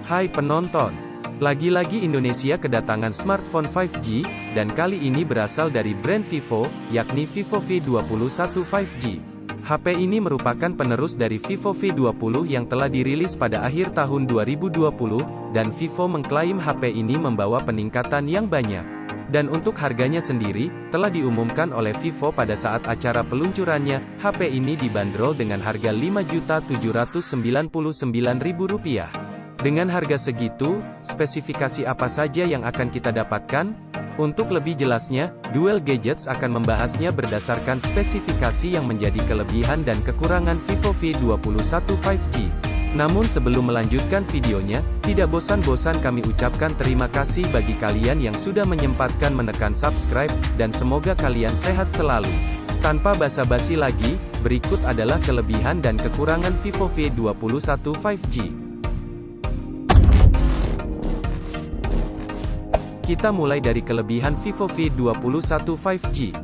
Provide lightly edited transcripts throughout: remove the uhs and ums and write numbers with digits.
Hai penonton, lagi-lagi Indonesia kedatangan smartphone 5G, dan kali ini berasal dari brand Vivo, yakni Vivo V21 5G. HP ini merupakan penerus dari Vivo V20 yang telah dirilis pada akhir tahun 2020, dan Vivo mengklaim HP ini membawa peningkatan yang banyak. Dan untuk harganya sendiri, telah diumumkan oleh Vivo pada saat acara peluncurannya, HP ini dibanderol dengan harga Rp5.799.000. Dengan harga segitu, spesifikasi apa saja yang akan kita dapatkan? Untuk lebih jelasnya, Duel Gadgets akan membahasnya berdasarkan spesifikasi yang menjadi kelebihan dan kekurangan Vivo V21 5G. Namun sebelum melanjutkan videonya, tidak bosan-bosan kami ucapkan terima kasih bagi kalian yang sudah menyempatkan menekan subscribe, dan semoga kalian sehat selalu. Tanpa basa-basi lagi, berikut adalah kelebihan dan kekurangan Vivo V21 5G. Kita mulai dari kelebihan Vivo V21 5G.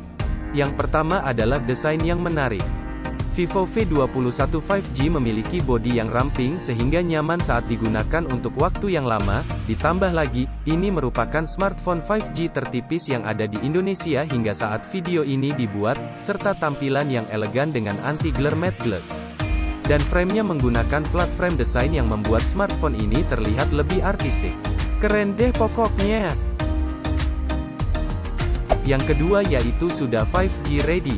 Yang pertama adalah desain yang menarik. Vivo V21 5G memiliki bodi yang ramping sehingga nyaman saat digunakan untuk waktu yang lama, ditambah lagi, ini merupakan smartphone 5G tertipis yang ada di Indonesia hingga saat video ini dibuat, serta tampilan yang elegan dengan anti-glare matte glass. Dan framenya menggunakan flat frame design yang membuat smartphone ini terlihat lebih artistik. Keren deh pokoknya! Yang kedua yaitu sudah 5G ready.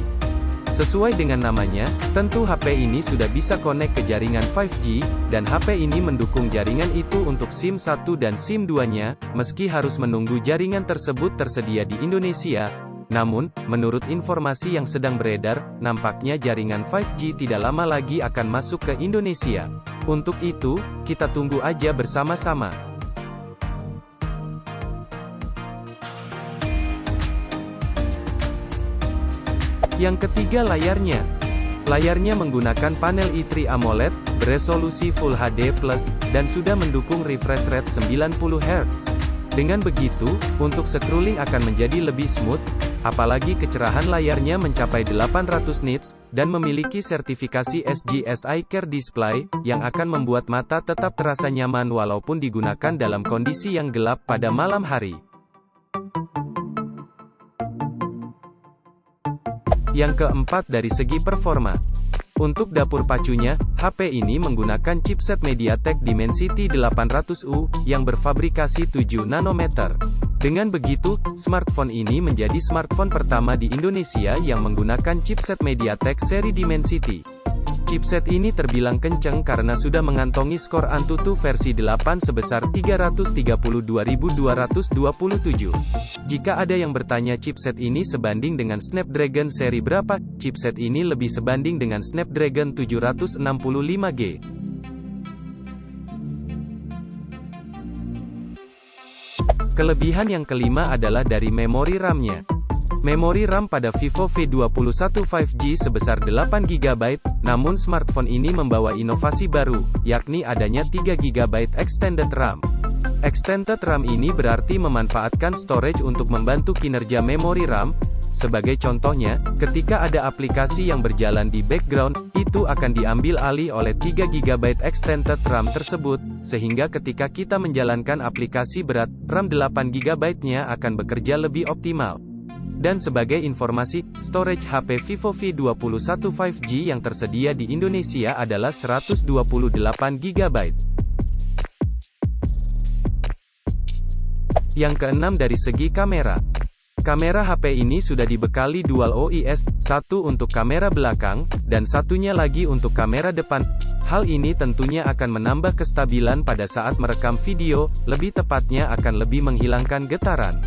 Sesuai dengan namanya, tentu HP ini sudah bisa connect ke jaringan 5G, dan HP ini mendukung jaringan itu untuk SIM 1 dan SIM 2-nya, meski harus menunggu jaringan tersebut tersedia di Indonesia. Namun, menurut informasi yang sedang beredar, nampaknya jaringan 5G tidak lama lagi akan masuk ke Indonesia. Untuk itu, kita tunggu aja bersama-sama. Yang ketiga layarnya. Layarnya menggunakan panel i3 AMOLED, beresolusi Full HD+, dan sudah mendukung refresh rate 90 Hz. Dengan begitu, untuk scrolling akan menjadi lebih smooth, apalagi kecerahan layarnya mencapai 800 nits, dan memiliki sertifikasi SGS Eye Care Display, yang akan membuat mata tetap terasa nyaman walaupun digunakan dalam kondisi yang gelap pada malam hari. Yang keempat dari segi performa. Untuk dapur pacunya, HP ini menggunakan chipset MediaTek Dimensity 800U, yang berfabrikasi 7 nanometer. Dengan begitu, smartphone ini menjadi smartphone pertama di Indonesia yang menggunakan chipset MediaTek seri Dimensity. Chipset ini terbilang kenceng karena sudah mengantongi skor Antutu versi 8 sebesar 332.227. Jika ada yang bertanya chipset ini sebanding dengan Snapdragon seri berapa, chipset ini lebih sebanding dengan Snapdragon 765G. Kelebihan yang kelima adalah dari memori RAM-nya. Memori RAM pada Vivo V21 5G sebesar 8GB, namun smartphone ini membawa inovasi baru, yakni adanya 3GB Extended RAM. Extended RAM ini berarti memanfaatkan storage untuk membantu kinerja memori RAM. Sebagai contohnya, ketika ada aplikasi yang berjalan di background, itu akan diambil alih oleh 3GB Extended RAM tersebut, sehingga ketika kita menjalankan aplikasi berat, RAM 8GB-nya akan bekerja lebih optimal. Dan sebagai informasi, storage HP Vivo V21 5G yang tersedia di Indonesia adalah 128GB. Yang keenam dari segi kamera. Kamera HP ini sudah dibekali dual OIS, satu untuk kamera belakang, dan satunya lagi untuk kamera depan. Hal ini tentunya akan menambah kestabilan pada saat merekam video, lebih tepatnya akan lebih menghilangkan getaran.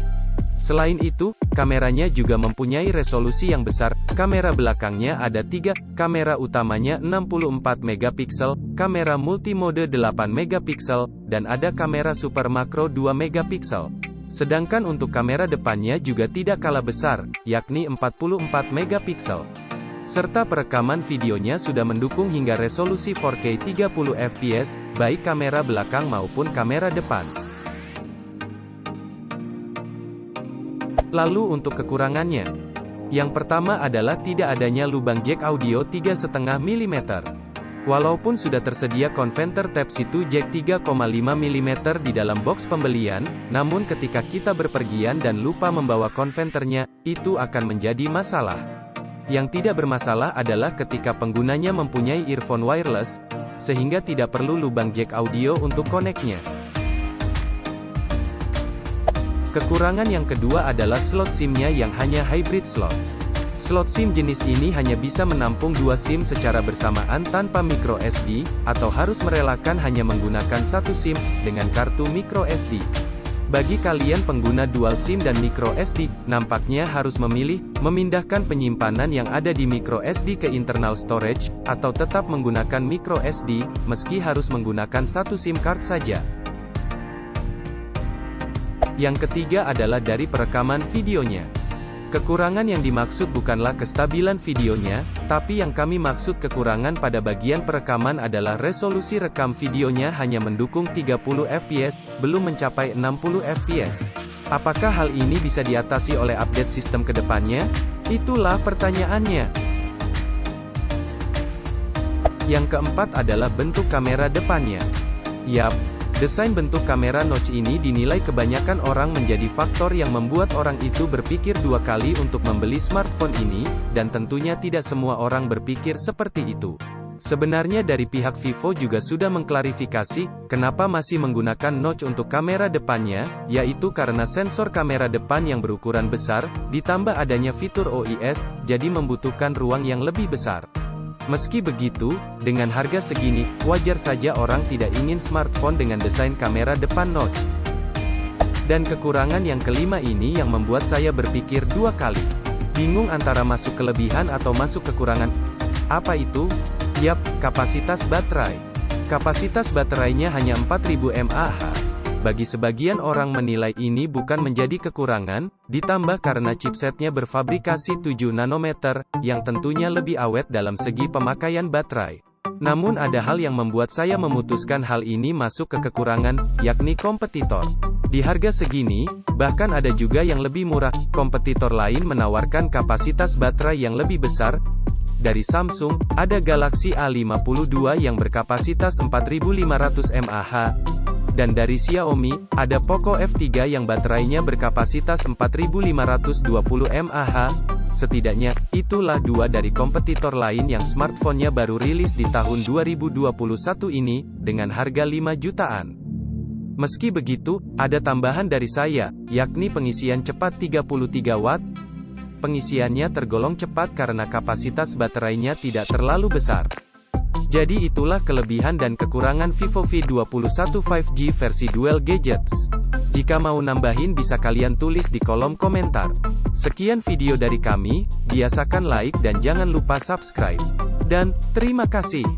Selain itu, kameranya juga mempunyai resolusi yang besar. Kamera belakangnya ada 3, kamera utamanya 64 megapiksel, kamera multimode 8 megapiksel, dan ada kamera super makro 2 megapiksel. Sedangkan untuk kamera depannya juga tidak kalah besar, yakni 44 megapiksel. Serta perekaman videonya sudah mendukung hingga resolusi 4K 30 fps, baik kamera belakang maupun kamera depan. Lalu untuk kekurangannya. Yang pertama adalah tidak adanya lubang jack audio 3,5 mm. Walaupun sudah tersedia konverter Type-C to Jack 3,5 mm di dalam box pembelian, namun ketika kita berpergian dan lupa membawa konverternya, itu akan menjadi masalah. Yang tidak bermasalah adalah ketika penggunanya mempunyai earphone wireless, sehingga tidak perlu lubang jack audio untuk koneknya. Kekurangan yang kedua adalah slot SIM-nya yang hanya hybrid slot. Slot SIM jenis ini hanya bisa menampung 2 SIM secara bersamaan tanpa micro SD, atau harus merelakan hanya menggunakan 1 SIM, dengan kartu micro SD. Bagi kalian pengguna dual SIM dan micro SD, nampaknya harus memilih, memindahkan penyimpanan yang ada di micro SD ke internal storage, atau tetap menggunakan micro SD, meski harus menggunakan 1 SIM card saja. Yang ketiga adalah dari perekaman videonya. Kekurangan yang dimaksud bukanlah kestabilan videonya, tapi yang kami maksud kekurangan pada bagian perekaman adalah resolusi rekam videonya hanya mendukung 30 fps, belum mencapai 60 fps. Apakah hal ini bisa diatasi oleh update sistem ke depannya? Itulah pertanyaannya. Yang keempat adalah bentuk kamera depannya. Yap. Desain bentuk kamera notch ini dinilai kebanyakan orang menjadi faktor yang membuat orang itu berpikir 2 kali untuk membeli smartphone ini, dan tentunya tidak semua orang berpikir seperti itu. Sebenarnya dari pihak Vivo juga sudah mengklarifikasi, kenapa masih menggunakan notch untuk kamera depannya, yaitu karena sensor kamera depan yang berukuran besar, ditambah adanya fitur OIS, jadi membutuhkan ruang yang lebih besar. Meski begitu, dengan harga segini, wajar saja orang tidak ingin smartphone dengan desain kamera depan notch. Dan kekurangan yang kelima ini yang membuat saya berpikir 2 kali. Bingung antara masuk kelebihan atau masuk kekurangan. Apa itu? Yap, kapasitas baterai. Kapasitas baterainya hanya 4000 mAh. Bagi sebagian orang menilai ini bukan menjadi kekurangan, ditambah karena chipsetnya berfabrikasi 7 nanometer, yang tentunya lebih awet dalam segi pemakaian baterai. Namun ada hal yang membuat saya memutuskan hal ini masuk ke kekurangan, yakni kompetitor. Di harga segini, bahkan ada juga yang lebih murah, kompetitor lain menawarkan kapasitas baterai yang lebih besar. Dari Samsung, ada Galaxy A52 yang berkapasitas 4500 mAh. Dan dari Xiaomi, ada Poco F3 yang baterainya berkapasitas 4520 mAh. Setidaknya, itulah 2 dari kompetitor lain yang smartphone-nya baru rilis di tahun 2021 ini, dengan harga 5 jutaan. Meski begitu, ada tambahan dari saya, yakni pengisian cepat 33 watt. Pengisiannya tergolong cepat karena kapasitas baterainya tidak terlalu besar. Jadi itulah kelebihan dan kekurangan Vivo V21 5G versi Dual Gadgets. Jika mau nambahin bisa kalian tulis di kolom komentar. Sekian video dari kami, biasakan like dan jangan lupa subscribe. Dan, terima kasih.